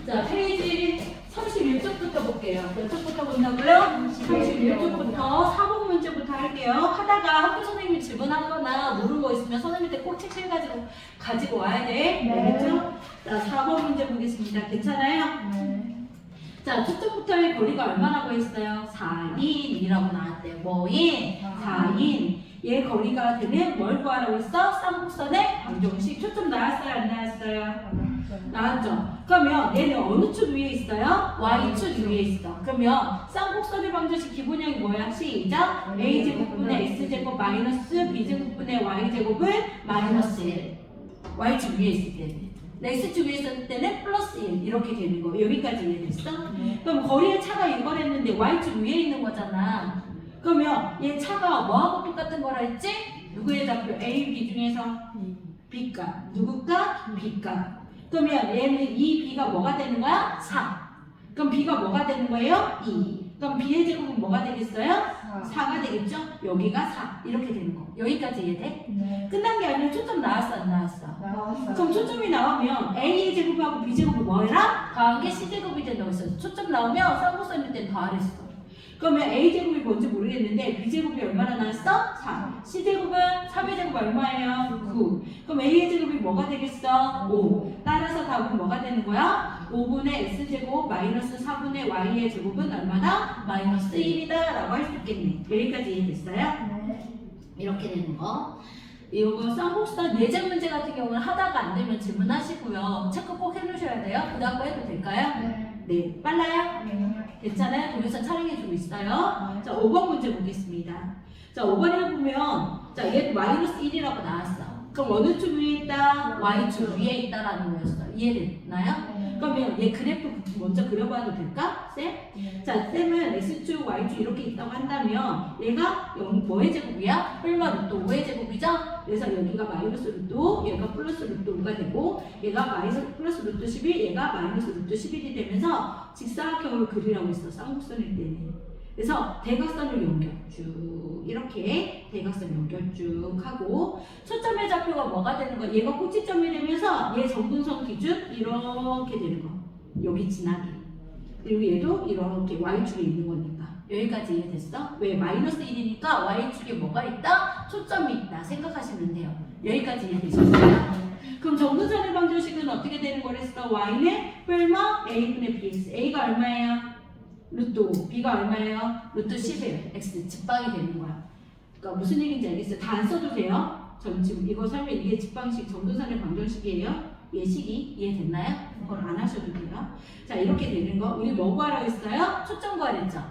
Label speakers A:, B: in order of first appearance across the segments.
A: 자, 페이지 31쪽부터 볼게요. 몇 쪽부터 본다고요? 31쪽부터 4번 문제부터 할게요. 하다가 학교 선생님이 질문하거나 모르는 거 있으면 선생님한테 꼭 책 가지고 와야 돼.
B: 네.
A: 알겠죠? 자, 4번 문제 보겠습니다. 괜찮아요?
B: 네.
A: 자, 초점부터의 거리가 얼마라고 했어요? 4인이라고 나왔대요. 뭐인? 4인. 얘 거리가 되면 뭘 구하라고 했어? 쌍곡선의 방정식. 초점 나왔어요? 안 나왔어요? 나왔죠? 그러면 얘는 어느 축 위에 있어요? Y축 위에 있어. 그러면 쌍곡선의 방정식 기본형이 뭐야? 시작! A제곱분의 S제곱 마이너스 B제곱분의 Y제곱은 마이너스 1. Y축 위에 있을 때는. X축 위에 있을 때는 플러스 1 이렇게 되는 거. 여기까지 이해됐어? 그럼 거리의 차가 이거랬는데 Y축 위에 있는 거잖아. 그러면 얘 차가 뭐하고 똑같은 거라 했지? 누구의 좌표? A, B 중에서 B값. 누구값? B값. 그러면 얘는 이 B가 뭐가 되는 거야? 4. 그럼 B가 뭐가 되는 거예요? 2. 그럼 B의 제곱은 뭐가 되겠어요? 4가 되겠죠? 여기가 4. 이렇게 되는 거. 여기까지 이해돼?
B: 네.
A: 끝난 게 아니라 초점 나왔어? 안 나왔어?
B: 나왔어요.
A: 그럼 초점이 나오면 A의 제곱하고 B 제곱이 뭐해라? 더한 게 C 제곱이 된다고 했어. 초점 나오면 쌍곡선일 땐 더하랬어. 그러면 A 제곱이 뭔지 모르겠는데 B 제곱이 얼마나 나왔어? 4. C 제곱은 3의 제곱 얼마예요? 9. 그럼 A의 제곱이 뭐가 되겠어? 5. 따라서 답은 뭐가 되는 거야? 5분의 S 제곱 마이너스 4분의 Y의 제곱은 얼마다? 마이너스 1이다 라고 할 수 있겠네. 여기까지 이해됐어요?
B: 네.
A: 이렇게 되는 거. 이거 쌍곡선 예제 문제 같은 경우는 하다가 안 되면 질문하시고요. 체크 꼭 해놓으셔야 돼요. 그 다음 거 해도 될까요?
B: 네.
A: 네. 빨라요?
B: 네.
A: 괜찮아요? 동영상 촬영해주고 있어요. 자, 5번 문제 보겠습니다. 자, 5번에 보면, 자, 얘 마이너스 1이라고 나왔어. 그럼 어느 축 위에 있다? Y축 위에 있다라는 거였어. 이해됐나요? 그러면 얘 그래프 먼저 그려봐도 될까? 쌤? 자, 쌤은 X축, Y축 이렇게 있다고 한다면 얘가 뭐의 제곱이야? 뿔마 루트 5의 제곱이죠? 그래서 여기가 마이너스 루트 5, 얘가 플러스 루트 5가 되고 얘가 마이너스 플러스 루트 11, 얘가 마이너스 루트 11이 되면서 직사각형으로 그리라고 했어. 쌍곡선일 때는. 그래서 대각선을 연결 쭉 이렇게 대각선 연결 쭉 하고 초점의 좌표가 뭐가 되는 거야? 얘가 꼭지점이 되면서 얘 정분선 기준 이렇게 되는 거. 여기 지나게. 그리고 얘도 이렇게 Y축에 있는 거니까. 여기까지 이해됐어? 왜? 마이너스 1이니까 Y축에 뭐가 있다? 초점이 있다. 생각하시면 돼요. 여기까지 이해되셨어요? 그럼 정분선의 방정식은 어떻게 되는 거랬어? Y는 뿔마 A분의 BX. A가 얼마예요? 루트 5, B가 얼마예요? 루트 11, X 직방이 되는 거야. 그러니까 무슨 얘기인지 알겠어요? 다 안 써도 돼요? 전 지금 이거 설명 이게 직방식 정분선의 방정식이에요. 예식이 이해됐나요? 그걸 안 하셔도 돼요. 자, 이렇게 되는 거 우리 뭐 구하라고 했어요? 초점 구하랬죠?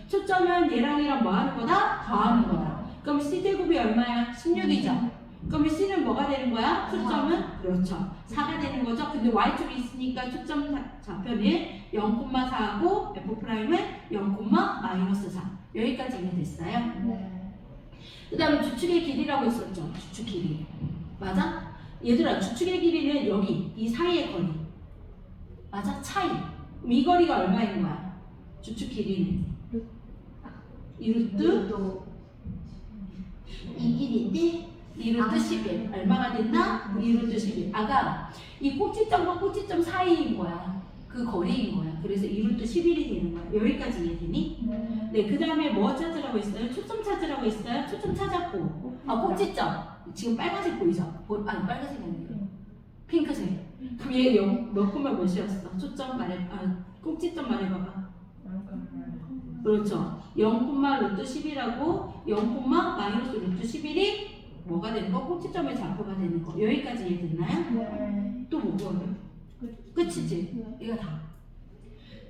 A: 초점은 얘랑 뭐 하는 거다? 더하는 거다. 그럼 C제곱이 얼마야? 16이죠? 그러면 C는 뭐가 되는 거야? 초점은? 그렇죠. 4가 되는 거죠. 근데 Y축이 있으니까 초점 좌표는 0,4하고 F'은 0,-4. 여기까지 이해됐어요?
B: 네.
A: 그 다음에 주축의 길이라고 했었죠. 주축 길이. 맞아? 얘들아, 주축의 길이는 여기, 이 사이의 거리. 맞아? 차이. 그럼 이 거리가 얼마인 거야? 주축 길이는? 이 루트? 이 길인데? 2루트 11 얼마가 됐나? 2루트 11 아가 이 꼭지점과 꼭지점 사이인 거야. 그 거리인 거야. 그래서 2루트 11이 되는 거야. 여기까지 이해되니? 네, 그 다음에 뭐 찾으라고 했어요? 초점 찾으라고 했어요? 초점 찾았고 꼭지점 지금 빨간색 보이죠? 아니 빨간색이 아니라 핑크색. 그럼 얘 몇 콤마 몇이었어? 초점 말해 꼭지점 말해봐봐. 그렇죠. 0, 루트 10이라고 0, 마이너스 루트 11이 뭐가 되는 거? 꼭지점의 좌표가 되는 거. 여기까지 이해됐나요?
B: 네.
A: 또 뭐고요? 끝이지? 이거 다.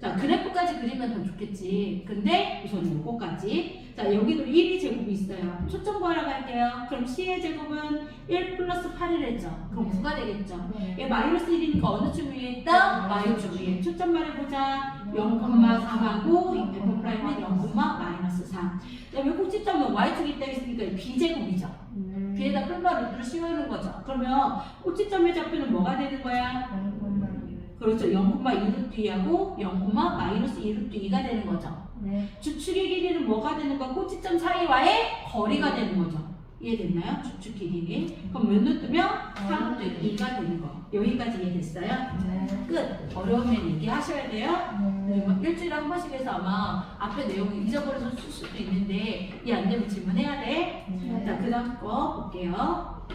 A: 자, 그래프까지 그리면 더 좋겠지. 근데 우선 요거까지. 자, 여기도 1이 제곱이 있어요. 초점 구하러 갈게요. 그럼 C의 제곱은 1 플러스 8이랬죠? 그럼 9가 되겠죠? 얘 마이너스 1이니까 어느 축 위에 있다? Y축 위에. 초점 말해보자. 0,4하고 F'은 0,-4. 그 다음에 꼭지점은 Y축이 있다 했으니까 B제곱이죠? B에다 뿔마 루트를 씌우는 거죠. 그러면 꼭지점의 좌표는 뭐가 되는 거야? 그렇죠. 0,2루트2하고 0,-2루트2가 되는 거죠.
B: 네.
A: 주축의 길이는 뭐가 되는 거야? 꼭지점 사이와의 거리가 되는 거죠. 이해됐나요? 주축 길이. 그럼 몇 루트면 4루트 2가 되는 거. 여기까지 이해됐어요?
B: 네.
A: 끝. 어려우면 얘기하셔야 돼요.
B: 네.
A: 뭐 일주일에 한 번씩 해서 아마 앞에 내용을 잊어버려서 쓸 수도 있는데 이해 안 되면 질문해야 돼.
B: 네.
A: 자, 그 다음 거 볼게요.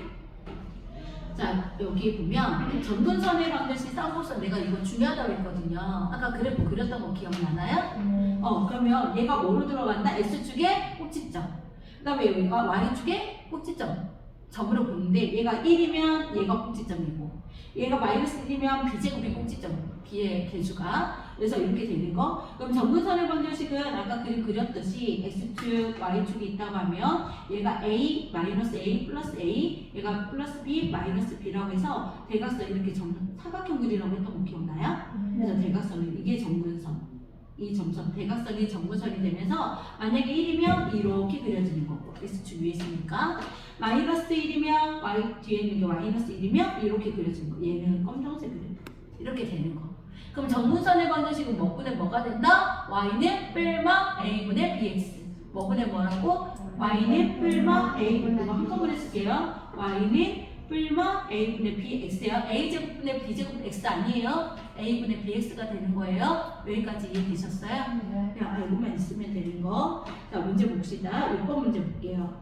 A: 자, 여기 보면 전분선의 방정식 싸워서 내가 이거 중요하다고 했거든요. 아까 그래프 그렸던 거 기억나나요? 그러면 얘가 뭐로 들어간다? X축에 꼭지점. 그 다음에 여기가 Y축에 꼭지점. 점으로 보는데 얘가 1이면 얘가 꼭지점이고 얘가 마이너스 1이면 B제곱이 꼭지점. B의 개수가. 그래서 이렇게 되는 거. 그럼 전분선의 방정식은 아까 그림 그렸듯이 X축, Y축이 있다고 하면 얘가 A, 마이너스 A, 플러스 A, 얘가 플러스 B, 마이너스 B라고 해서 대각선 이렇게 사각형 그리라고 했던 거 기억나요? 그래서 대각선은 이게 전분선. 이 점선, 대각선이 전분선이 되면서 만약에 1이면 이렇게 그려지는 거고 X축 위에 있으니까 마이너스 1이면 Y 뒤에 있는 게 마이너스 1이면 이렇게 그려지는 거. 얘는 검정색으로 이렇게 되는 거. 그럼 정분선의 방정식은 뭐분의 뭐가 된다? y는 뿔마 a분의 bx. 뭐분의 뭐라고? y는 뿔마 a분의 이거 한꺼번에 쓸게요. y는 뿔마 a분의 bx예요. a제곱분의 b제곱 x 아니에요. a분의 bx가 되는 거예요. 여기까지 이해되셨어요? 그냥 알고만 있으면 되는 거. 자, 문제 봅시다. 6번 문제 볼게요.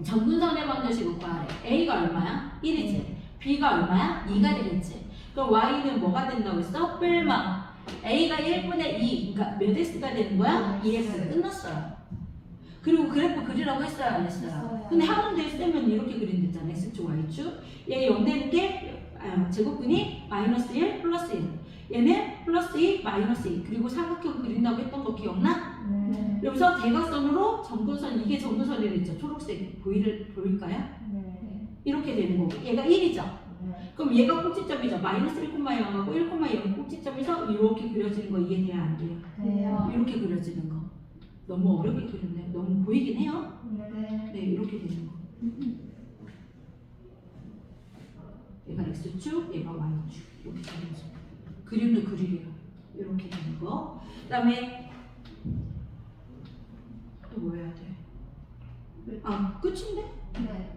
A: 정분선의 방정식을 구하래. a가 얼마야? 1이지. b가 얼마야? 2가 되겠지. 그럼 y는 뭐가 된다고 했어? 뿔마 a가 1분의 2, 그러니까 몇 x가 되는 거야? 2x. 끝났어요. 그리고 그래프 그리라고 했어요? 안 했어요? 근데 하는데 쓰면 이렇게 그린댔잖아. x축, y축. 얘 0 되는 게 제곱근이 마이너스 1, 플러스 1. 얘는 플러스 2, 마이너스 2. 그리고 사각형 그린다고 했던 거 기억나? 여기서 대각선으로 정분선, 이게 정분선이라고 했죠. 초록색 보일까요? 이렇게 되는 거고. 얘가 1이죠. 그럼 얘가 꼭지점이죠. 마이너스 1,0하고 1,0이 꼭지점에서 이렇게 그려지는 거 이해돼야 안 돼요? 이렇게 그려지는 거. 너무 어렵게 그렸네요. 너무 보이긴 해요. 네, 이렇게 되는 거. 얘가 X축, 얘가 Y축. 이렇게 되는 거. 그림도 그리래요. 이렇게 되는 거. 그 다음에 또 뭐 해야 돼? 아, 끝인데?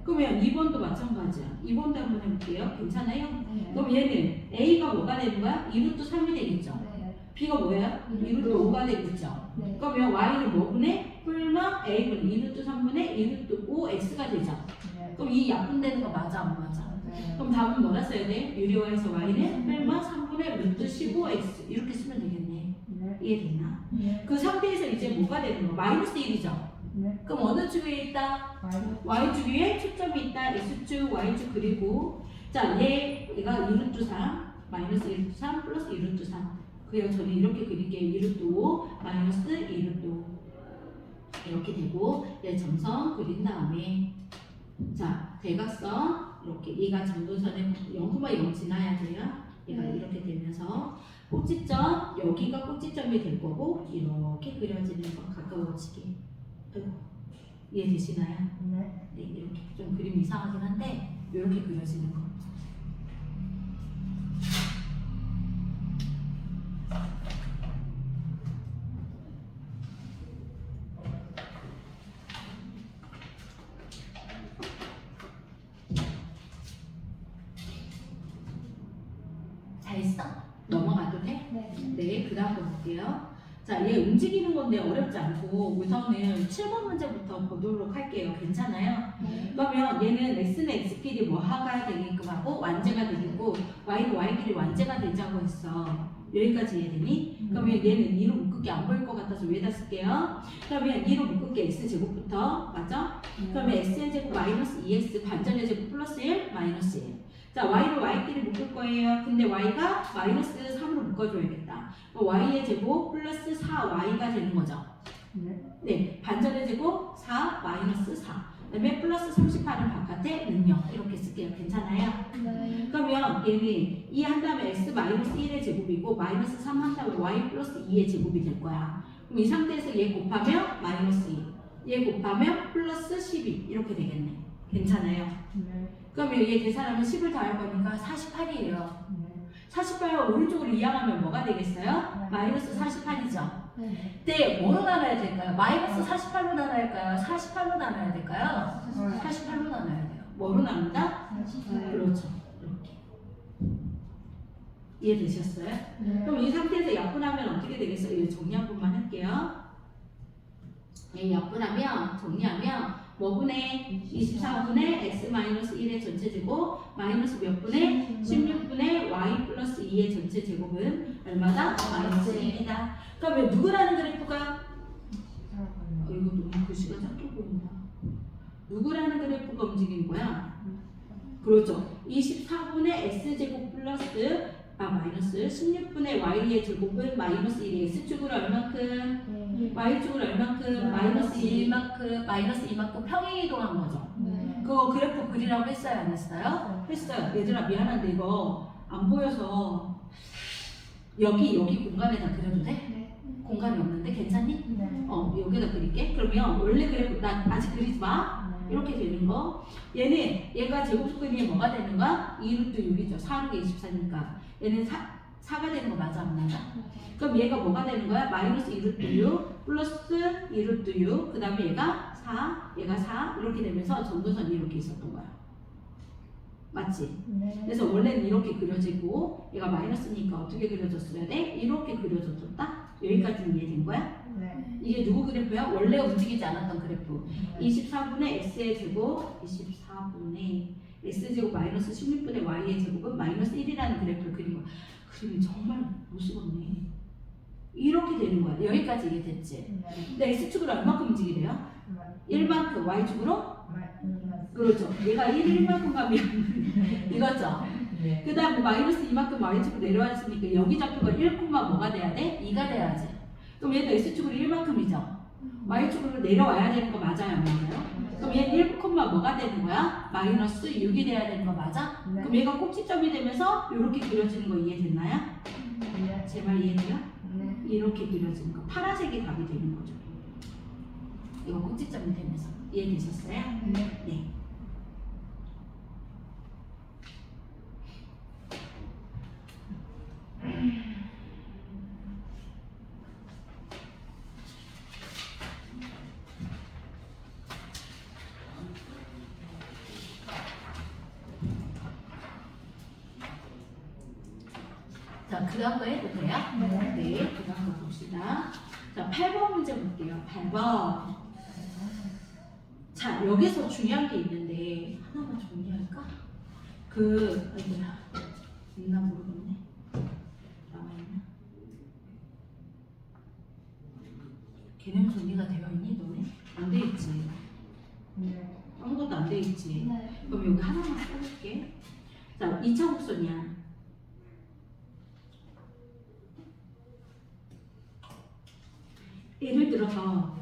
A: 그러면 2번도 마찬가지야. 2번도 한번 해볼게요. 괜찮아요? 그럼 얘는 A가 뭐가 되는 거야? 2루트 3이 되겠죠? B가 뭐예요? 2루트 5가 되겠죠? 그러면 Y는 뭐분의? 뿔마 A분의 2루트 3분의 2루트 5X가 되죠? 그럼 이 약분되는 거 맞아 안 맞아? 그럼 답은 뭐라 써야 돼? 유리화해서 Y는 뿔마 3분의 루트 15X 이렇게 쓰면 되겠네. 이해됐나? 그 상태에서 이제 뭐가 되는 거? 마이너스 1이죠? 그럼 어느 축에 있다? Y축 위에 초점이 있다. X축, Y축 그리고 자, 얘가 2루트 3, 마이너스 2루트 3, 플러스 2루트 3. 그래요. 저는 이렇게 그릴게요. 2루트 5, 마이너스 2루트 5. 이렇게 되고 얘 점선 그린 다음에 자, 대각선 이렇게 얘가 전분선에 0,0 지나야 돼요. 얘가 이렇게 되면서 꼭지점, 여기가 꼭지점이 될 거고 이렇게 그려지는 거 가까워지게. 이해되시나요? 네, 이렇게 좀 그림 이상하긴 한데 이렇게 그려지는 거. 잘했어? 넘어가도 돼? 네, 그 다음 거 볼게요. 자, 얘 움직이는 건데 어렵지 않고 우선은 7번 문제부터 보도록 할게요. 괜찮아요? 그러면 얘는 x는 x끼리 뭐 하가 되게끔 하고 완제가 되겠고 y는 y끼리 완제가 되자고 했어. 여기까지 이해되니? 그러면 얘는 2로 묶을게 안 보일 것 같아서 위에다 쓸게요. 그러면 2로 묶을게 x제곱부터 맞죠? 그러면 x의 제곱 마이너스 2x 반전의 제곱 플러스 1 마이너스 1. 자, y를 y끼리 묶을 거예요. 근데 y가 마이너스 3으로 묶어줘야겠다. y의 제곱 플러스 4y가 되는 거죠. 네, 반전의 제곱 4 마이너스 4. 그다음에 플러스 38은 바깥에 능력 이렇게 쓸게요. 괜찮아요? 그러면 얘는 2 한 다음에 x 마이너스 1의 제곱이고 마이너스 3 한 다음에 y 플러스 2의 제곱이 될 거야. 그럼 이 상태에서 얘 곱하면 마이너스 2, 얘 곱하면 플러스 12 이렇게 되겠네. 괜찮아요? 그러면 얘 계산하면 10을 더할 거니까 48이에요. 48을 오른쪽으로 이항하면 뭐가 되겠어요? 마이너스 48이죠.
B: 네.
A: 때 뭐로 나눠야 될까요? 마이너스 48로 나눠야 할까요? 48로 나눠야 될까요? 48로 나눠야 돼요. 뭐로 나눈다? 그렇죠. 이렇게. 이해되셨어요? 그럼 이 상태에서 약분하면 어떻게 되겠어요? 이거 정리 한 번만 할게요. 약분하면, 정리하면 뭐분의 24분의 x-1의 전체 제곱 마이너스 몇 분의 16분의 y 플러스 2의 전체 제곱은 얼마다? 마이너스 1이다. 그러면 누구라는 그래프가? 이거 너무 글씨가 작게 보인다. 누구라는 그래프가 움직이는 거야? 그렇죠. 24분의 x제곱 플러스 마이너스 16분의 y의 제곱은 마이너스 1이 x축으로 얼만큼? y축으로 얼만큼? 마이너스 1만큼 마이너스 2만큼 평행이동한 거죠. 그거 그래프 그리라고 했어요? 안 했어요? 했어요. 얘들아 미안한데 이거 안 보여서 여기 공간에다 그려도 돼? 공간이 없는데 괜찮니? 여기다 그릴게. 그러면 원래 그래프 나 아직 그리지 마. 이렇게 되는 거. 얘가 제곱수근이 뭐가 되는 거야? 2루트 6이죠. 4루트 24니까. 얘는 4가 되는 거 맞아 안 맞아? 그럼 얘가 뭐가 되는 거야? 마이너스 2루트 6 플러스 2루트 6 그 다음에 얘가 4 얘가 4 이렇게 되면서 전도선이 이렇게 있었던 거야. 맞지? 그래서 원래는 이렇게 그려지고 얘가 마이너스니까 어떻게 그려졌어야 돼? 이렇게 그려졌다? 여기까지는 이해된 거야? 이게 누구 그래프야? 원래 움직이지 않았던 그래프. 24분의 x의 제곱 24분의 x제곱 마이너스 16분의 y의 제곱은 마이너스 1이라는 그래프를 그린 거야. 그림이 정말 못쓰겠네. 이렇게 되는 거야. 여기까지 이해됐지? 근데 x축으로 얼마큼 움직이래요? 1만큼 y축으로? 그렇죠. 얘가 1만큼 가면 이거죠. 그 다음에 마이너스 2만큼 y축으로 내려왔으니까 여기 좌표가 1, 뭐가 돼야 돼? 2가 돼야지. 그럼 얘도 x축으로 1만큼이죠. y축으로 내려와야 되는 거 맞아요? 안 맞아요? 그럼 얘는 1, 뭐가 되는 거야? 마이너스 6이 돼야 되는 거 맞아? 그럼 얘가 꼭지점이 되면서 이렇게 그려지는 거 이해됐나요? 제 말 이해돼요? 이렇게 그려지는 거. 파란색이 답이 되는 거죠. 이거 꼭지점이 되면서. 이해되셨어요? 네. 자, 그 다음 거 해도 돼요? 네, 그 다음 거 봅시다. 자, 8번 문제 볼게요. 8번. 자, 여기서 중요한 게 있는데 하나만 정리할까? 아이고야, 있나 모르겠네. 남아있나? 개념 정리가 되어 있니, 너네? 안 돼 있지. 아무것도 안 돼 있지. 그럼 여기 하나만 써볼게. 자, 2차 곡선이야. 예를 들어서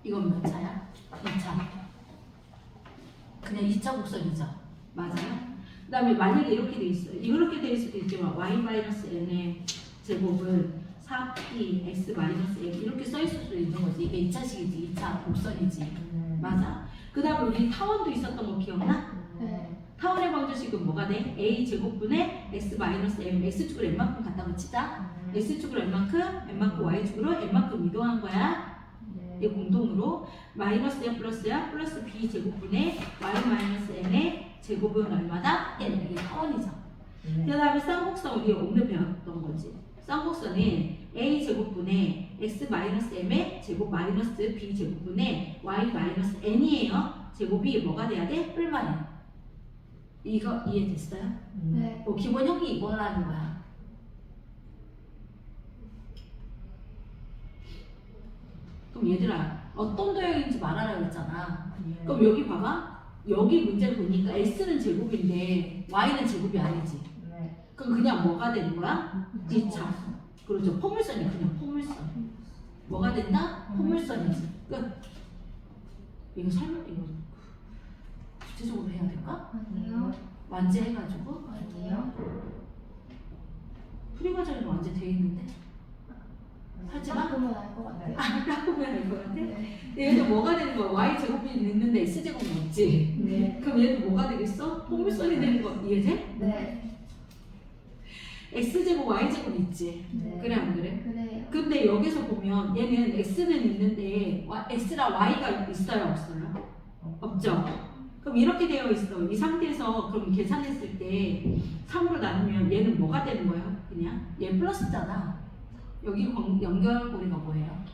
A: 이건 몇 차야? 2차. 그냥 2차 곡선이죠. 맞아요? 그 다음에 만약에 이렇게 돼 있어요. 이렇게 돼 있을 수도 있지만 y-n의 제곱은 4p x-n 이렇게 써 있을 수도 있는 거지. 이게 2차식이지. 2차 곡선이지. 맞아? 그 다음에 우리 타원도 있었던 거 기억나? 타원의 방정식은 뭐가 돼? a 제곱분의 x-m x축으로 n만큼 갔다고 치자. x축으로 n만큼, n만큼 y축으로 n만큼 이동한 거야. 이 공동으로 마이너스 n 플러스야 플러스 b 제곱분의 y-n의 제곱은 얼마다? n. 이게 타원이죠. 그 다음에 쌍곡선 우리 오늘 배웠던 거지. 쌍곡선은 a 제곱분의 x-m의 제곱 마이너스 b 제곱분의 y-n이에요. 제곱이 뭐가 돼야 돼? 뿔만해. 이거 이해됐어요? 기본 형이 이거라는 거야. 그럼 얘들아 어떤 도형인지 말하라고 했잖아. 그럼 여기 봐봐. 여기 문제를 보니까 x는 제곱인데 y는 제곱이 아니지. 그럼 그냥 뭐가 되는 거야? 2차. 그렇죠. 포물선이 그냥 포물선. 뭐가 된다? 포물선이지. 끝. 이거 설명 이거 구체적으로 해야 될까? 완제해가지고? 풀이 과정이 완제돼 있는데? 하지만?
B: 보면 알 것 같아요.
A: 딱 보면 알 것 같아? 얘도 뭐가 되는 거야? y-제곱이 있는데 x제곱은 없지? 그럼 얘도 뭐가 되겠어? 포물선이 되는 거 이해돼? x제곱 y제곱 있지.
B: 네.
A: 그래 안 그래?
B: 그래요.
A: 근데 여기서 보면 얘는 x는 있는데 x랑 y가 있어요 없어요? 없죠. 그럼 이렇게 되어 있어. 이 상태에서 그럼 계산했을 때 3으로 나누면 얘는 뭐가 되는 거예요? 그냥 얘 플러스잖아. 여기 연결고리가 뭐예요?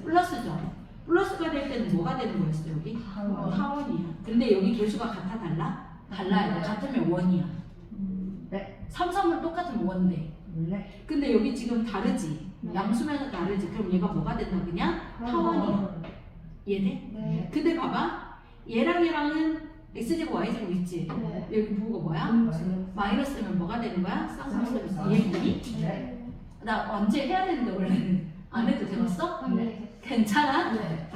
A: 플러스죠. 플러스가 될 때는 뭐가 되는 거였어 여기? 타원이야. 근데 여기 개수가 같아 달라? 달라야 돼. 같으면 원이야.
C: 네.
A: 3, 3은 똑같으면 원돼.
C: 네.
A: 근데 여기 지금 다르지.
B: 네.
A: 양수면은 다르지. 그럼 얘가 뭐가 된다 그냥? 타원이야. 이해돼?
B: 네.
A: 근데 봐봐. 얘랑 얘랑은 x제곱 y제곱 있지?
B: 네.
A: 여기 부호가 뭐야? 마이너스면 뭐가 되는 거야? 쌍쌍쌍 이해했니?
C: 네.
A: 나 언제 해야 되는데 원래는 안 해도 되었어?
B: 네.
A: 괜찮아?
B: 네.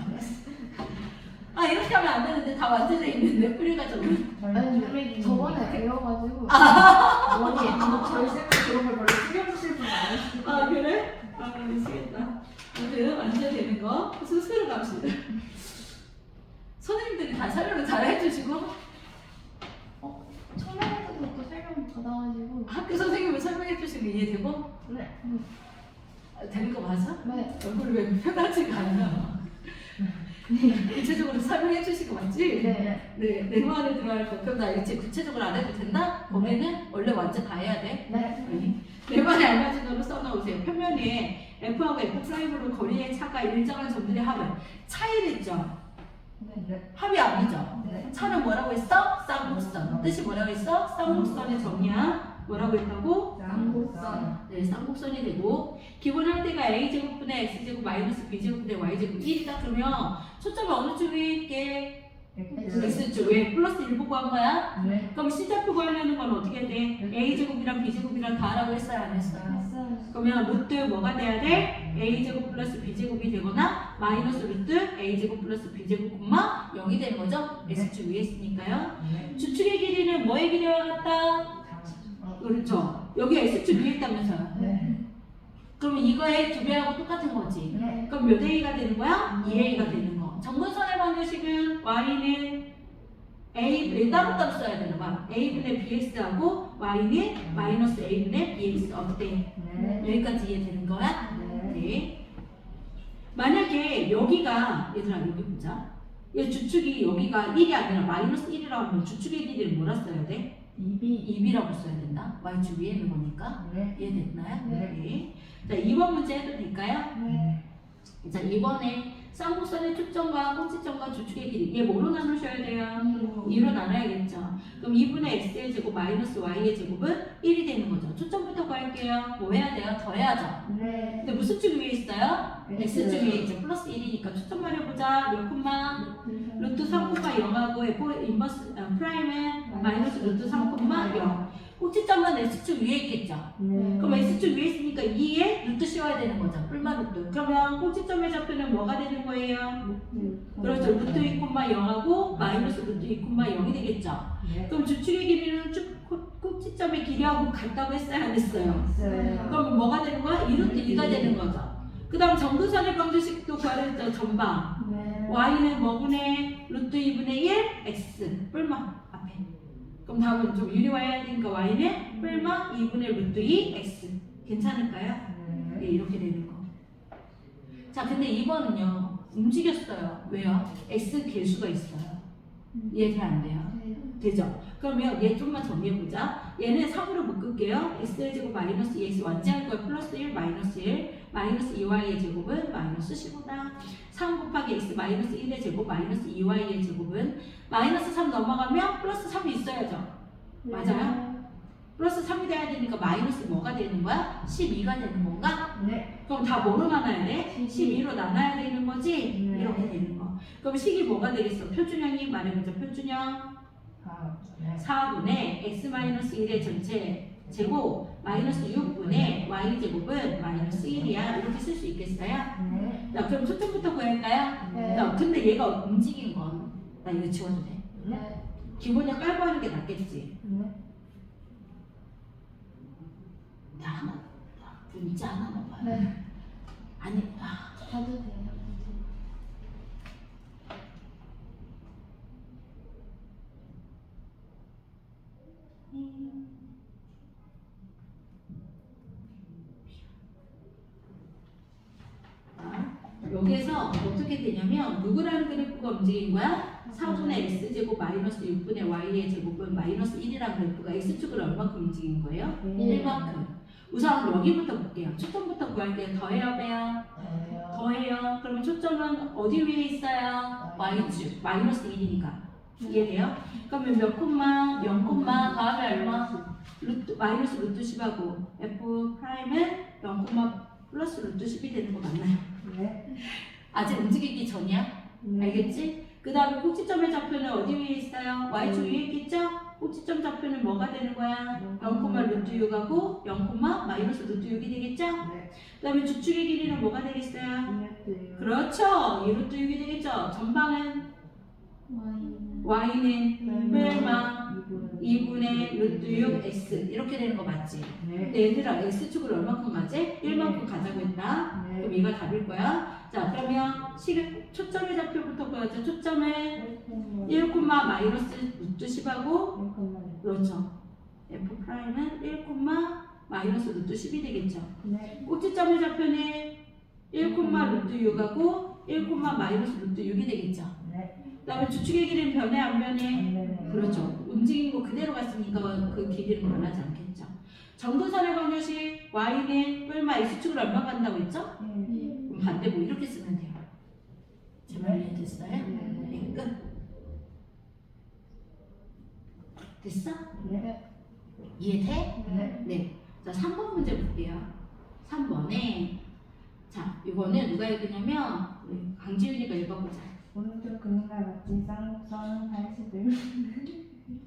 A: 아 이렇게 하면 안 되는데 다 완전돼 있는데 뿌려가지고
B: 아니 저번에 배워가지고
C: 머리 저희 쌤은 그런 걸 별로 신경 쓰실 분 아니시죠?
A: 아 그래? 아 미치겠다. 아무튼 완전 되는 거 스스로 갑시다. 선생님들이 다 설명을 잘 해주시고
B: 청량에서부터 설명 받아가지고
A: 학교 선생님을 설명해 주시면 이해되고
B: 네.
A: 되는 거 맞아?
B: 네.
A: 얼굴이 왜 편하지가 않아? 구체적으로 설명해 주시고 맞지?
B: 네.
A: 네, 네모 안에 들어갈 거. 그럼 나 이제 구체적으로 안 해도 된다? 거기는 원래 완전 다 해야 돼.
B: 네.
A: 네모 안에 알맞은으로 써놓으세요. 표면에 F하고 F'으로 거리의 차가 일정한 점들의 합은 차이랬죠?
C: 네.
A: 합이 아니죠?
B: 네.
A: 차는 뭐라고 했어? 쌍곡선. 뜻이 뭐라고 했어? 쌍곡선의 정의야. 뭐라고 했다고?
C: 쌍곡선.
A: 네, 쌍곡선이 되고 기본 할때가 a제곱분의 x제곱 마이너스 b제곱분의 y제곱 1이다 그러면 초점이 어느 쪽에 있게? x쪽. 왜? 플러스 1 보고 한 거야?
C: 네.
A: 그럼 C좌표 구하려는 건 어떻게 돼? a제곱이랑 b제곱이랑 다 하라고 했어요? 안 했어요?
B: 했어요.
A: 그러면 루트 뭐가 돼야 돼? a제곱 플러스 b제곱이 되거나 마이너스 루트 a제곱 플러스 b제곱 콤마 0이 되는 거죠? x축 위에 있으니까요.
C: 네.
A: 주축의 길이는 뭐의 길이와 같다? 그렇죠. 여기 x축 위에 있다면서요.
C: 네.
A: 그러면 이거의 2배하고 똑같은 거지.
C: 네.
A: 그럼 몇 a가 되는 거야? 2a가 되는 거. 정근선의 방정식은 y는 a 따로따로 써야 되나 봐. a분의 bx하고 y는 마이너스 a분의 bx 어때?
C: 네.
A: 여기까지 이해되는 거야?
C: 네.
A: 네. 만약에 여기가 얘들아 여기 보자. 얘 주축이 여기가 1이 아니라 마이너스 1이라고 하면 주축의 길이를 뭐라 써야 돼?
C: 입이
A: 2b라고 써야 된다. y축 위에 있는 거니까.
C: 네.
A: 이해됐나요?
C: 네.
A: 자, 2번 문제 해도 될까요?
B: 네.
A: 자, 이번에 쌍곡선의 축점과 꼭지점과 주축의 길이 얘 뭐로 나누셔야 돼요? 2로 나눠야겠죠. 그럼 2분의 x의 제곱 마이너스 y의 제곱은 1이 되는 거죠. 초점부터 구할게요. 뭐 해야 돼요? 더해야죠.
B: 네.
A: 근데 무슨 축 위에 있어요?
C: X.
A: x축 위에 있죠. 플러스 1이니까 초점만 해보자. 몇 콤마? 루트 3 콤마 0하고 f 인버스 프라임은 마이너스 루트 3 콤마 0. 꼭지점은 x축 위에 있겠죠.
C: 네.
A: 그럼 x축 위에 있으니까 2에 루트 씌워야 되는 거죠. 뿔마 루트. 그러면 꼭지점의 좌표는 뭐가 되는 거예요? 그렇죠. 루트 2 콤마 0하고 마이너스 루트 2 콤마 0이 되겠죠.
C: 네.
A: 그럼 주축의 길이는 꼭지점의 길이하고 같다고 했어요? 안 했어요?
C: 있어요.
A: 그럼 뭐가 되는 거야? 2루트 2가 되는 거죠. 그 다음 정근선의 방정식도 구하랬죠. 전방.
B: 네.
A: y는 뭐분의 루트 2분의 1 x 뿔마 앞에. 그럼 다음은 좀 유리화해야 되니까 y는 뿔마 2분의 루트 2 x. 괜찮을까요? 네,
C: 네.
A: 이렇게 되는 거. 자, 근데 2번은요. 움직였어요. 왜요? x 개수가 있어요. 이해가 안 돼요? 되죠? 그러면 얘 좀만 정리해보자. 얘는 3으로 묶을게요. x의 제곱 마이너스 2x 완제할 거야. 플러스 1 마이너스 1 마이너스 2y의 제곱은 마이너스 15다. 3 곱하기 x 마이너스 1의 제곱 마이너스 2y의 제곱은 마이너스 3 넘어가면 플러스 3이 있어야죠. 맞아요? 플러스 3이 돼야 되니까 마이너스 뭐가 되는 거야? 12가 되는 건가?
C: 네.
A: 그럼 다 뭐로 나눠야 돼?
B: 12.
A: 12로 나눠야 되는 거지?
C: 네.
A: 이렇게 되는 거. 그럼 식이 뭐가 되겠어? 표준형이 말해보자. 표준형
C: 아, 네.
A: 4분의 x-1의 전체 제곱 마이너스 6분의 y제곱은 마이너스 1이야. 이렇게 쓸 수 있겠어요?
C: 네.
A: 자, 그럼 초점부터 구할까요?
B: 네.
A: 자, 근데 얘가 움직인 건 나 이거 지워도 돼.
B: 네.
A: 기본형 깔고 하는 게 낫겠지.
C: 네.
A: 나 하나, 문자 하나만 봐요.
B: 네.
A: 아니,
B: 봐도 돼요.
A: 어떻게 되냐면 누구라는 그래프가 움직인 거야? 4분의 x제곱 마이너스 6분의 y의 제곱은 마이너스 1이라는 그래프가 x축으로 얼마큼 움직인 거예요? 1만큼. 우선 여기부터 볼게요. 초점부터 구할게요. 더해요, 빼요? 더해요. 그러면 초점은 어디 위에 있어요? y축. 마이너스 1이니까. 이해돼요? 그러면 몇 콤마? 0 콤마 더하면 얼마? 마이너스 루트 10하고 f 프라임은 0 콤마 플러스 루트 10이 되는 거 맞나요?
C: 네.
A: 아직 움직이기 전이야? 알겠지? 그 다음에 꼭지점의 좌표는 어디 위에 있어요? y축 위에 있겠죠? 꼭지점 좌표는 뭐가 되는 거야? 0, 루트 6하고 0, 마이너스 루트 6이 되겠죠?
C: 네.
A: 그 다음에 주축의 길이는 뭐가 되겠어요? 그렇죠. 2 루트 6이 되겠죠? 전방은 y는 얼마? 2분의 루트 6 x 이렇게 되는 거 맞지? 근데 얘들아 x축을 얼마큼 가지? 1만큼 가자고 했다. 그럼 얘가 답일 거야. 자 그러면 초점의 좌표부터 보여줘. 초점은 1, 마이너스 루트 10하고 그렇죠. f 프라임은 1, 마이너스 루트 10이 되겠죠. 꼭지점의 좌표는 1, 루트 6하고 1, 마이너스 루트 6이 되겠죠. 그 다음에 주축의 길이는 변해 안 변해? 그렇죠. 움직인 거 그대로 갔으니까 그 길이는 변하지 않겠죠. 정근선의 방정식 y는 뿔마 x축으로 얼마 간다고 했죠? 그럼 반대 뭐 이렇게 쓰면 돼요. 제 말 이해됐어요? 네, 끝. 됐어? 이해돼? 네. 자, 3번 문제 볼게요. 3번에 자, 이거는 누가 읽으냐면 우리 강지윤이가 읽어보자.
C: 오른쪽 그림과 같이 쌍곡선 80을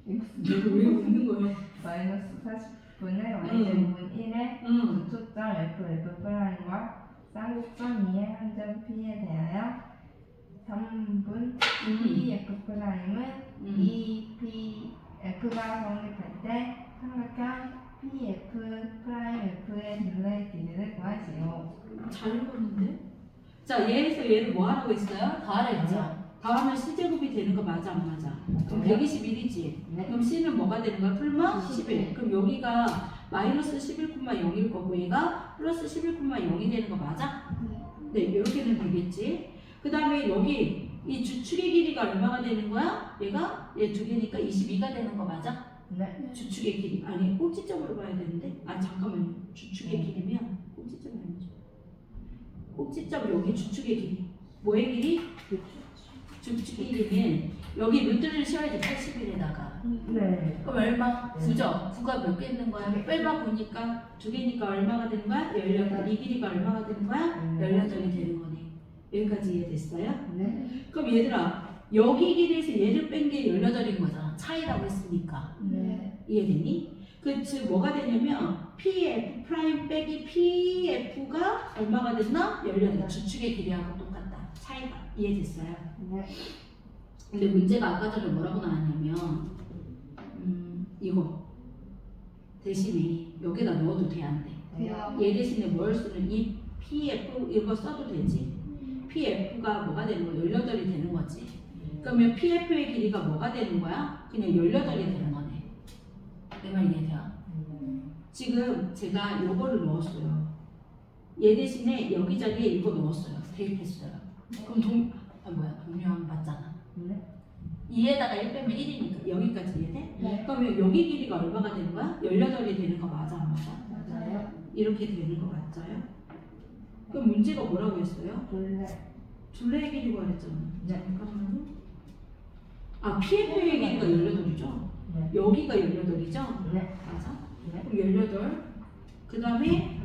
A: 왜 웃는 거예요?
C: 마이너스 40분의 y제곱은 1에 초점 f 프라임과 쌍곡선 2의 한 점 p에 대하여 3분 pf 프라임은 2p f가 성립할 때 삼각형 pf 프라임 f의 둘레 길이를 구하시오.
A: 잘 읽었는데? 자, 얘에서 얘를 뭐 하라고 했어요? 더하라 했죠? 더하면 C제곱이 되는 거 맞아, 안 맞아? 그럼 121이지? 그럼 C는 뭐가 되는 거야? 풀마 11. 그럼 여기가 마이너스 11,0일 거고 얘가 플러스 11,0이 되는 거 맞아? 네, 이렇게는 되겠지. 그 다음에 여기 이 주축의 길이가 얼마가 되는 거야? 얘가 얘 두 개니까 22가 되는 거 맞아?
C: 네.
A: 주축의 길이. 아니, 꼭지점으로 봐야 되는데? 아, 잠깐만요. 주축의 길이면 꼭지점이 아니죠. 꼭지점 여기 주축의 길이. 뭐의 길이? 주축의 길이면 여기 루트를 씌워야지 80일에다가.
C: 네.
A: 그럼 얼마? 9죠? 9가 몇 개 있는 거야? 뺄바 보니까 두 개니까 얼마가 되는 거야? 18. 이 길이가 얼마가 되는 거야? 18이 되는 거네. 여기까지 이해됐어요?
C: 네.
A: 그럼 얘들아 여기 길이에서 얘를 뺀 게 18인 거잖아. 차이라고 했으니까. 이해되니? 그 즉 뭐가 되냐면 PF 프라임 빼기 PF가 얼마가 됐나? 18. 주축의 길이하고 똑같다. 차이가. 이해됐어요?
C: 네.
A: 근데 문제가 아까 전에 뭐라고 나왔냐면 이거 대신에 여기다 넣어도 돼 안 돼? 얘 대신에 뭘 쓰는 이 PF 이거 써도 되지? PF가 뭐가 되는 거야? 18이 되는 거지. 그러면 PF의 길이가 뭐가 되는 거야? 그냥 18이 되는 거네. 내 말 이해돼요? 지금 제가 요거를 넣었어요. 얘 대신에 여기 자리에 이거 넣었어요. 대입했어요. 그럼 동료하면 맞잖아. 2에다가 1 빼면 1이니까 여기까지 이해돼?
C: 네.
A: 그러면 여기 길이가 얼마가 되는 거야? 18이 되는 거 맞아 안 맞아?
C: 맞아요.
A: 이렇게 되는 거 맞아요? 그럼 문제가 뭐라고 했어요? 둘레의 길이가 그랬잖아.
C: 네.
A: 잠깐만요. 아, PF의 길이가 18이죠?
C: 네.
A: 여기가 18이죠?
C: 네.
A: 맞아?
C: 네.
A: 그럼 18. 그 다음에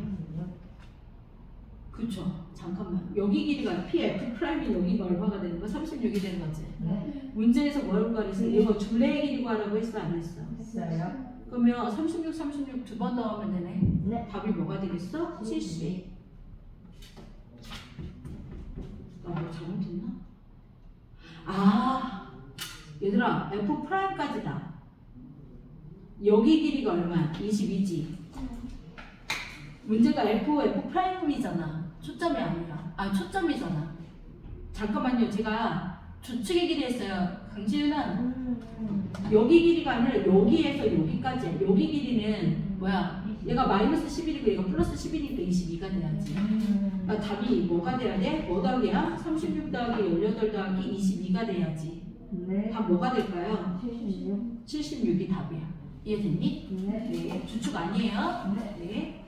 A: 그쵸. 잠깐만. 여기 길이가 PF 프라임이 여기가 얼마가 되는 거야? 36이 되는 거지?
C: 네.
A: 문제에서 뭘 구하랬어? 이거 둘레의 길이 구하라고 했어? 안 했어?
C: 했어요.
A: 그러면 36 두 번 더하면 되네?
C: 네.
A: 답이 뭐가 되겠어? 70. 나 뭐 잘못했나? 아, 얘들아, F 프라임까지다. 여기 길이가 얼마야? 22지. 문제가 F 프라임이잖아. 초점이 아니라. 아, 초점이잖아. 잠깐만요. 제가 주축의 길이 했어요. 강지윤은 여기 길이가 아니라 여기에서 여기까지야. 여기 길이는 뭐야? 얘가 마이너스 11이고 얘가 플러스 11이니까 22가 돼야지. 그러니까 답이 뭐가 돼야 돼? 뭐 더하기야? 36 더하기 18 더하기 22가 돼야지.
C: 네.
A: 답 뭐가 될까요?
C: 76.
A: 76이 답이야. 이해됐니?
C: 네.
A: 네. 주축 아니에요?
C: 네.
A: 네.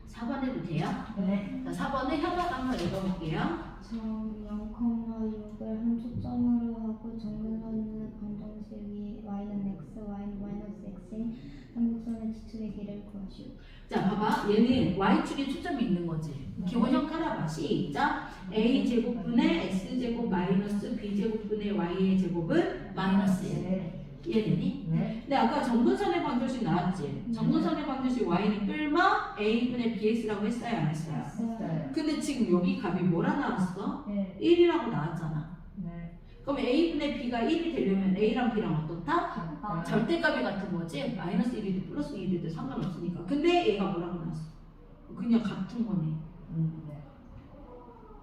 A: 4번 해도 돼요?
C: 네.
A: 자, 4번은 현악 한번 읽어볼게요.
B: 처음 0,6을 한 초점으로 하고 정근선의 방정식이 y는 x, y는 마이너스 x인 삼각선의 지축의 길이를 구하시오.
A: 자, 봐봐. 얘는 y축에 초점이 있는 거지. 기본형 깔아봐. 시작. a제곱분의 x제곱 마이너스 b제곱분의 y의 제곱은 마이너스 1.
C: 네.
A: 이해되니?
C: 네.
A: 근데 아까 정근선의 방정식 나왔지? 정근선의 방정식 y는 뿔마 a분의 bx라고 했어요? 안 했어요?
C: 했어요.
A: 근데 지금 여기 값이 뭐라 나왔어?
C: 네.
A: 1이라고 나왔잖아.
C: 네.
A: 그럼 a분의 b가 1이 되려면 a랑 b랑 어떻다?
C: 같다.
A: 절대값이 같은 거지? 마이너스 1이든 플러스 1이든 상관없으니까. 근데 얘가 뭐라고 나왔어? 그냥 같은 거네.
C: 네.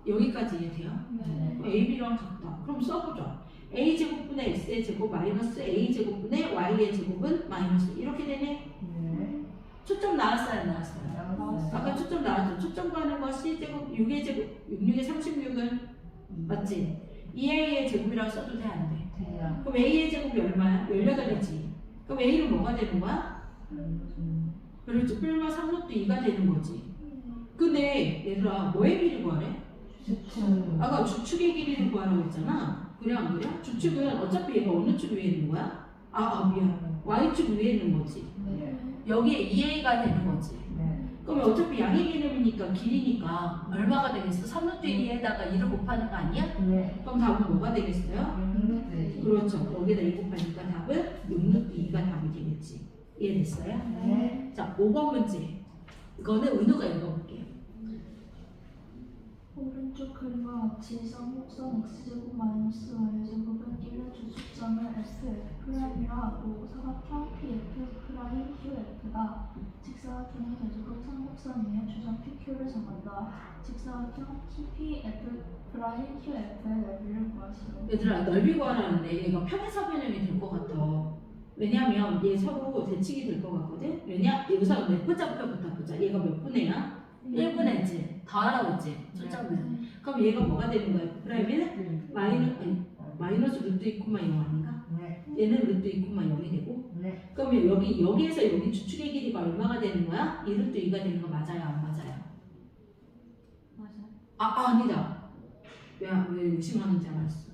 A: 여기까지 이해돼요?
B: 네.
A: a, b랑 같다. 그럼 써보자. a제곱분의 x의 제곱 마이너스 a제곱분의 y의 제곱은 마이너스 이렇게 되네.
C: 네.
A: 초점 나왔어요? 안 나왔어요?
C: 나왔어요.
A: 아까 초점 나왔죠? 초점 구하는 거 c제곱 6의 제곱 66의 36은 맞지? 2a의 제곱이라고 써도 돼? 안 돼?
C: 돼요.
A: 그럼 a의 제곱이 얼마야? 18이지. 그럼 a는 뭐가 되는 거야? 그렇지. 뿔마 3루트 2가 되는 거지. 근데 얘들아 뭐의 길이 구하래?
C: 주축.
A: 아까 주축의 길이를 구하라고 했잖아. 그래 안 그래? 주축은 어차피 얘가 어느 축 위에 있는 거야? 미안. y축 위에 있는 거지.
C: 네.
A: 여기에 2a가 되는 거지.
C: 네.
A: 그러면 어차피 양의 개념이니까 길이니까 얼마가 되겠어? 3루트 2에다가 2를 곱하는 거 아니야?
C: 네.
A: 그럼 답은 뭐가 되겠어요?
C: 네.
A: 그렇죠. 여기다 2 곱하니까 답은 6루트 2가 답이 되겠지. 이해됐어요?
C: 네.
A: 자, 5번 문제. 이거는 은우가 읽어볼게요.
D: 오른쪽 그림과 같이 쌍곡선 x제곱 마이너스 y제곱은 있는 주축점을 F'이라고 사각형 PF' QF가 직사각형의 대조로 삼각선 위에 주점 PQ를 정한다. 직사각형 TPF' QF의 넓이를 구하시오.
A: 얘들아, 넓이 구하라는데 얘가 평행사 변형이 될 것 같아. 왜냐면 얘 서로 대칭이 될 것 같거든? 우선 몇 분자부터 보자. 얘가 몇 분의야? 1분의지. 더하라고 했지? 초점은. 그럼 얘가 뭐가 되는 거야? 프라임은 마이너스 루트 2,0 아닌가?
C: 네.
A: 얘는 루트 2,0이 되고.
C: 네.
A: 그러면 여기에서 여기 주축의 길이가 얼마가 되는 거야? 2루트 2가 되는 거 맞아요? 안 맞아요?
D: 맞아요.
A: 아니다. 왜 의심하는지 알았어.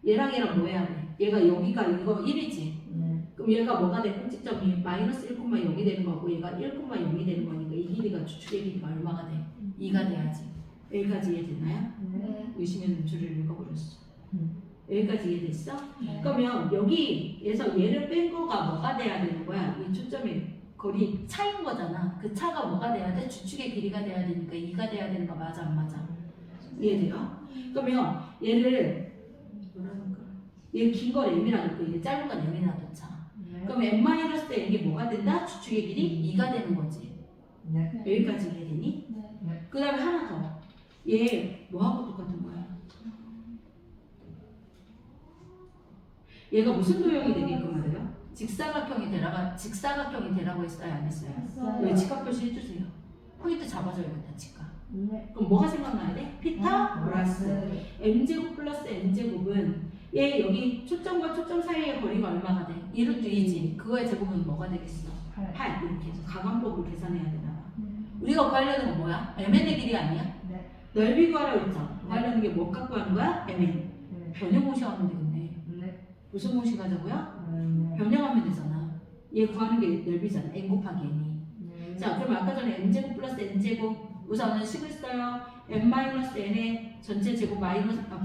A: 얘랑 얘랑 뭐 해야 돼? 얘가 여기가 이거 1이지.
C: 네.
A: 그럼 얘가 뭐가 돼? 꼭지점이 마이너스 1,0이 되는 거고 얘가 1,0이 되는 거니까 이 길이가 주축의 길이가 얼마가 돼? 2가 돼야지. 여기까지 이해됐나요?
C: 네.
A: 의심의 줄을 읽어버렸어.
C: 음.
A: 여기까지 이해됐어?
C: 네.
A: 그러면 여기에서 얘를 뺀 거가 뭐가 돼야 되는 거야? 이 초점의 거리 차인 거잖아. 그 차가 뭐가 돼야 돼? 주축의 길이가 돼야 되니까 2가 돼야 되는 거 맞아 안 맞아? 이해돼요? 그러면 얘를 뭐라는 거야? 얘 긴 걸 m이라 놓고 얘 짧은 건 m이라 놓자.
C: 네.
A: 그럼 n-n이 뭐가 된다? 주축의 길이 2가 되는 거지.
C: 네.
A: 여기까지 이해되니?
D: 네.
A: 그 다음에 하나 더. 얘 뭐하고 똑같은 거야? 얘가 무슨 도형이 되게끔 하래요? 직사각형이 되라고 했어요? 안 했어요? 왜 직각 표시 해주세요. 포인트 잡아줘야겠다 직각.
C: 네.
A: 그럼 뭐가 생각나야 돼? 피타 플러스 m제곱 플러스 n제곱은 얘 여기 초점과 초점 사이의 거리가 얼마가 돼? 2루트 2지. 그거의 제곱은 뭐가 되겠어? 8 이렇게 해서 가감법으로 계산해야 되나? 우리가 구하려는 건 뭐야? mn의 길이 아니야?
C: 네.
A: 넓이 구하라고 했죠? 구하려는 게 뭐 갖고 하는 거야? mn.
C: 네.
A: 변형공식하면 되겠네.
C: 네.
A: 무슨 공식 하자고요?
C: 네.
A: 변형하면 되잖아. 얘 구하는 게 넓이잖아. n 곱하기 n이.
C: 네.
A: 자, 그럼 아까 전에 m제곱 플러스 n제곱 우선은 식을 써요. n-n의 전체 제곱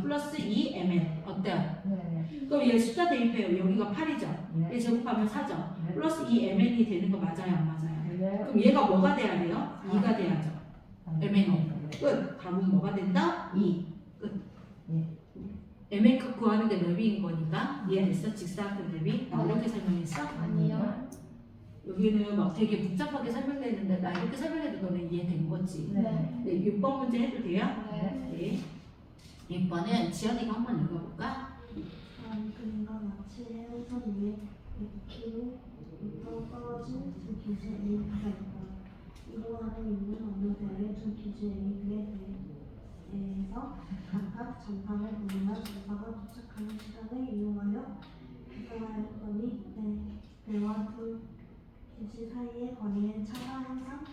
A: 플러스 2mn 어때요?
C: 네.
A: 그럼 얘 숫자 대입해요. 여기가 8이죠.
C: 네.
A: 얘 제곱하면 4죠.
C: 네.
A: 플러스 2mn이 되는 거 맞아요? 안 맞아요?
C: 네.
A: 그럼 얘가 뭐가 돼야 돼요? 2가 돼야죠. mn이.
C: 네.
A: 끝. 답은 뭐가 된다? 2. 끝.
C: 네.
A: mn 값 구하는 게 넓이인 거니까 이해됐어? 직사각형 넓이? 이렇게 설명했어?
B: 아니요.
A: 여기는 막 되게 복잡하게 설명되는데 나 이렇게 설명해도 너네 이해된 거지?
B: 네.
A: 네, 6번 문제 해도 돼요?
B: 네.
A: 네. 6번은 지연이가 한번 읽어볼까?
D: 그림과 나눠
E: 같이 해운선 위에 100km 떨어진 두 기지 A가 있다. 이동하고 있는 어느 배의 두 기지 A에 대해서 각각 전파를 보내면 전파가 도착하는 시간을 이용하여 계산하였더니 배와 두 기지 사이의 거리의 차가 항상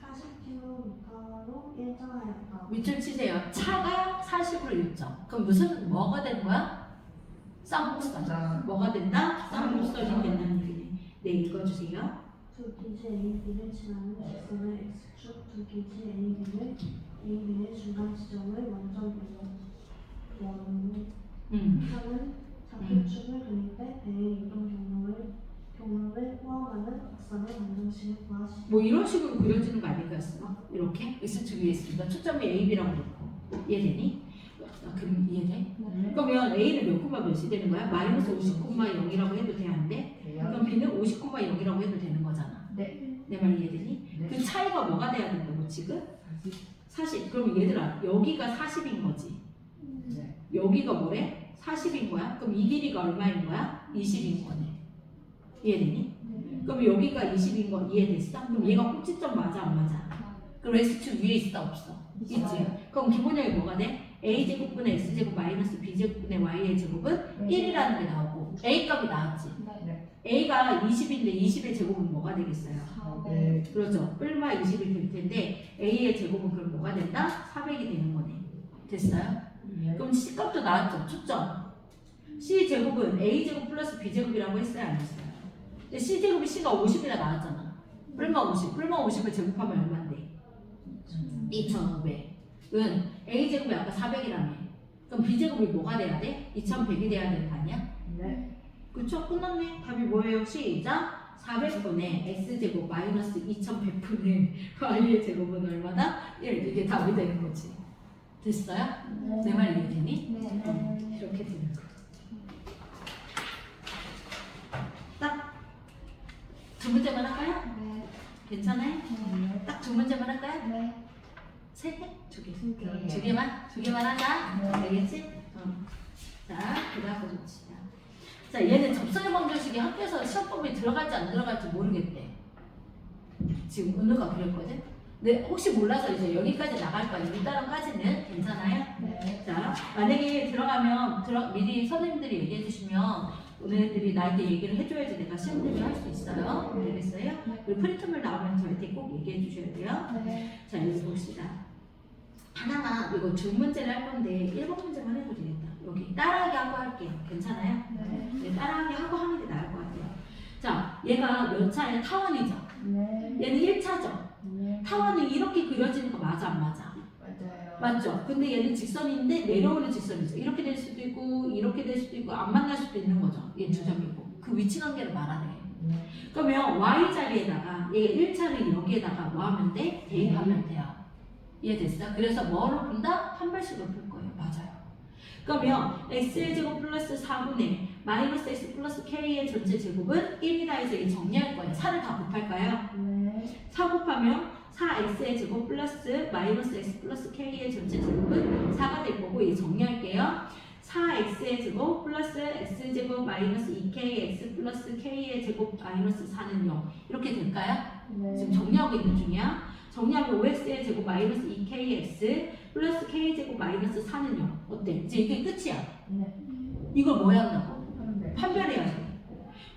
E: 40km로 일정하였다.
A: 밑줄 치세요. 차가 40으로 일정. 그럼 무슨 뭐가 되는 거야? 쌍곡선. 뭐가 된다? 쌍곡선이 된다는 얘기네. 네, 읽어주세요.
E: 두 기지 AB를 지나는 직선을 X축, 두 기지 AB의 중간 지점을 먼저 원하는 좌표축을 그릴 때 배의 이동 경로를 포함하는 곡선의 방정식을 구하시오.
A: 뭐 이런 식으로 그려지는 거 아닐까 했어? 이렇게 X축 위에 있습니다. 초점이 AB라고 놓고 이해되니? 그럼 이해돼? 그러면 A는 몇 콤마 몇이 되는 거야? 마이너스 50,0이라고 해도 돼, 안 돼? 그럼 B는 50,0이라고 해도 되는 거잖아.
C: 네.
A: 내 말 이해되니? 그 차이가 뭐가 돼야 된다고 지금? 40. 그럼 얘들아 여기가 40인 거지. 여기가 뭐래? 40인 거야? 그럼 이 길이가 얼마인 거야? 20인 거네. 이해되니? 그럼 여기가 20인 거 이해됐어? 그럼 얘가 꼭지점 맞아 안 맞아? 그럼 X축 위에 있어 없어? 있지. 그럼 기본형이 뭐가 돼? A제곱분의 S제곱 마이너스 B제곱분의 Y의 제곱은 1이라는 게 나오고 A 값이 나왔지. A가 20인데 20의 제곱은 뭐가 되겠어요?
C: 네.
A: 그렇죠. 뿔마 20이 될 텐데 A의 제곱은 그럼 뭐가 된다? 400이 되는 거네. 됐어요? 그럼 C 값도 나왔죠. 초점. C 제곱은 A 제곱 플러스 B 제곱이라고 했어요, 안 했어요? 근데 C 제곱이 C가 50이라 나왔잖아. 뿔마 50. 뿔마 50을 제곱하면 얼마인데? 2,500은 A 제곱이 아까 400이라며. 그럼 B 제곱이 뭐가 돼야 돼? 2,100이 돼야 되는 거 아니야?
C: 네.
A: 그쵸? 끝났네. 답이 뭐예요? 시작. 400분의 X제곱 마이너스 2100분의 Y의 제곱은 얼마다? 1. 이게 답이 되는 거지. 됐어요? 내 말 이해되니?
B: 네.
A: 이렇게 되는 거. 딱 두 문제만 할까요?
B: 네.
A: 괜찮아요? 딱 두 문제만 할까요?
B: 네.
A: 세 개? 두 개.
B: 두 개.
A: 두 개만? 두 개만 하자. 알겠지? 자, 그 다음 거 줍시다. 자, 얘는 접선의 방정식이 학교에서 시험범위에 들어갈지 안 들어갈지 모르겠대. 지금 은우가 그랬거든? 근데 혹시 몰라서 이제 여기까지 나갈 거야. 1단원까지는 괜찮아요?
B: 네.
A: 자, 만약에 들어가면 미리 선생님들이 얘기해 주시면 너네들이 나한테 얘기를 해줘야지 내가 시험 대비를 할 수 있어요. 알겠어요? 그리고 프린트물 나오면 저한테 꼭 얘기해 주셔야 돼요.
B: 네.
A: 자, 여기 봅시다. 하나만 이거 두 문제를 할 건데 1번 문제만 해도 되겠다. 여기 따라하기 하고 할게요. 괜찮아요?
B: 네.
A: 네, 따라하기 하고 하는 게 나을 것 같아요. 자, 얘가 몇 차의 타원이죠?
B: 네.
A: 얘는 1차죠?
B: 네.
A: 타원은 이렇게 그려지는 거 맞아 안 맞아?
C: 맞아요.
A: 맞죠? 근데 얘는 직선인데 내려오는 직선이죠. 이렇게 될 수도 있고 이렇게 될 수도 있고 안 만날 수도 있는 거죠. 얘 두 점이고 그 위치 관계를 말하네. 그러면 y 자리에다가 얘 1차를 여기에다가 뭐 하면 돼? 대입하면 돼요. 이해됐어? 그래서 뭐로 본다? 판별식으로 풀 거예요. 맞아요. 그러면 x의 제곱 플러스 4분의 마이너스 x 플러스 k의 전체 제곱은 1이다 해서 이 정리할 거예요. 4를 다 곱할까요?
B: 네.
A: 4 곱하면 4x의 제곱 플러스 마이너스 x 플러스 k의 전체 제곱은 4가 될 거고 이 정리할게요. 4x의 제곱 플러스 x제곱 마이너스 2k x 플러스 k의 제곱 마이너스 4는 0 이렇게 될까요?
B: 네.
A: 지금 정리하고 있는 중이야. 정리하면 5x의 제곱 마이너스 2kx 플러스 k제곱 마이너스 4는 0 어때? 이제 이게 끝이야.
B: 네.
A: 이걸 뭐 한다고?
C: 네.
A: 판별해야 돼.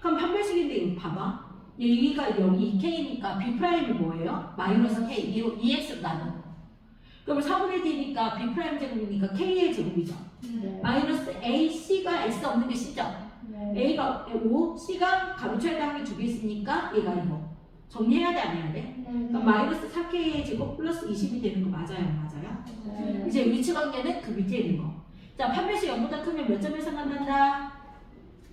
A: 그럼 판별식인데 이거 봐봐. 여기가 여기 2k니까 b'이 뭐예요? 마이너스 k 2x로 나누는 거. 그럼 4분의 d니까 b' 제곱이니까 k의 제곱이죠.
B: 네.
A: 마이너스 a, c가 x 없는 게 c죠.
B: 네.
A: a가 5, c가 가로쳐야 될 항이 2개 있으니까 얘가 이거. 정리해야 돼, 안 해야 돼? 그러니까 마이너스 4k의 제곱 플러스 20이 되는 거 맞아요, 안 맞아요?
B: 네.
A: 이제 위치 관계는 그 밑에 있는 거. 자, 판별식 0보다 크면 몇 점에서 만난다?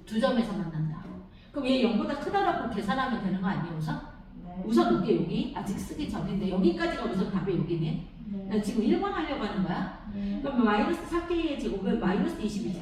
A: 2점에서 만난다. 그럼 얘 0보다 크다라고 계산하면 되는 거 아니에요, 우선?
B: 네.
A: 우선 놓게 여기. 아직 쓰기 전인데 여기까지가 우선 답이 여기네.
B: 네.
A: 나 지금 1번 하려고 하는 거야.
B: 네.
A: 그러면 마이너스 4k의 제곱은 마이너스 20이죠.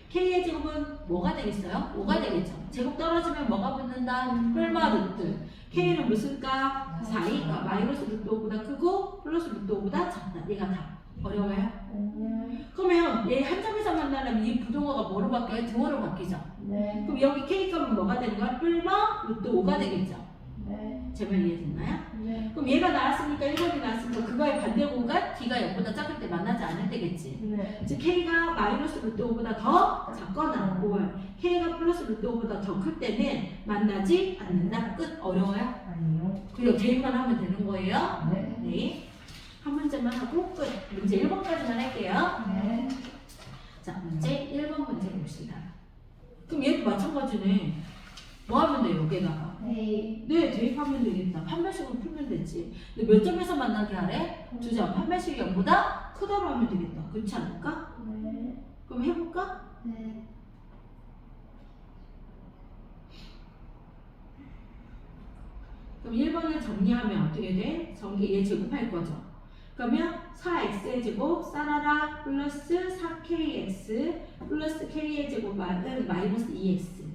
A: k의 제곱은 뭐가 되겠어요? 5가 되겠죠. 제곱 떨어지면 뭐가 붙는다? 뿔마 루트. k는 무슨 값? 4니까 마이너스 루트 5보다 크고 플러스 루트 5보다 작다. 얘가 답. 어려워요?
B: 네.
A: 그러면 얘 한 점에서 만나려면 이 부동어가 뭐로 바뀌어요? 등어로 바뀌죠.
B: 네.
A: 그럼 여기 K 값은 뭐가 되는 거야? 뿔마 루트 5가 되겠죠.
B: 네.
A: 제 말 이해됐나요?
B: 네.
A: 그럼 얘가 나왔으니까 1번이 나왔으니까 그거의 반대고가 D가 0보다 작을 때 만나지 않을 때겠지.
B: 네.
A: 즉 K가 마이너스 루트 5보다 더 작거나 K가 플러스 루트 5보다 더 클 때는 만나지 않는다. 끝. 어려워요?
B: 아니요.
A: 그리고 대입만 하면 되는 거예요.
B: 네.
A: 네. 한 문제만 하고 끝. 문제 1번까지만 할게요.
B: 네.
A: 자, 문제 1번 문제 봅시다. 그럼 얘도 마찬가지네. 뭐 하면 돼요, 여기다가?
B: 네.
A: 네, 대입하면 되겠다. 판별식으로 풀면 되지. 근데 몇 점에서 만나게 하래? 2점. 판별식이 0보다 크다로 하면 되겠다. 그렇지 않을까?
B: 네.
A: 그럼 해볼까?
B: 네.
A: 그럼 1번을 정리하면 어떻게 돼? 얘 제곱할 거죠. 그러면 4x의 제곱 싸라라 플러스 4kx 플러스 k의 제곱 마이너스 2x.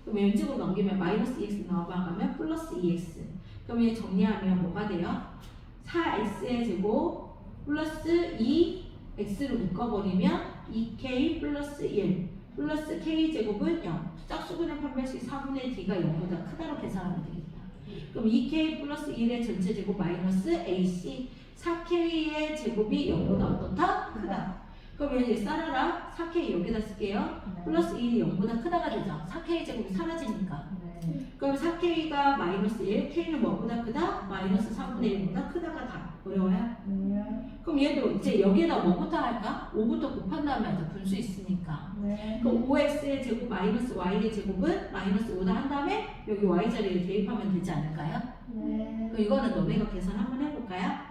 A: 그럼 왼쪽으로 넘기면 마이너스 2x 넘어가면 플러스 2x. 그럼 얘 정리하면 뭐가 돼요? 4x의 제곱 플러스 2x로 묶어버리면 2k 플러스 1 플러스 k 제곱은 0. 짝수근의 판별식 4분의 d가 0보다 크다로 계산하면 되겠다. 그럼 2k 플러스 1의 전체 제곱 마이너스 ac 4k의 제곱이 0보다 어떻다? 크다. 그럼 얘 싸라라 4k 여기다 쓸게요. 플러스 1이 0보다 크다가 되죠. 4k 제곱이 사라지니까.
B: 네.
A: 그럼 4k가 마이너스 1, k는 뭐보다 크다? 마이너스 4분의 1보다 크다가 다. 어려워요?
B: 네.
A: 그럼 얘도 이제 여기에다 뭐부터 할까? 5부터 곱한 다음에 하자. 분수 있으니까.
B: 네.
A: 그럼 5x의 제곱 마이너스 y의 제곱은 마이너스 5다 한 다음에 여기 y 자리에 대입하면 되지 않을까요?
B: 네.
A: 그럼 이거는 너네가 계산 한번 해볼까요?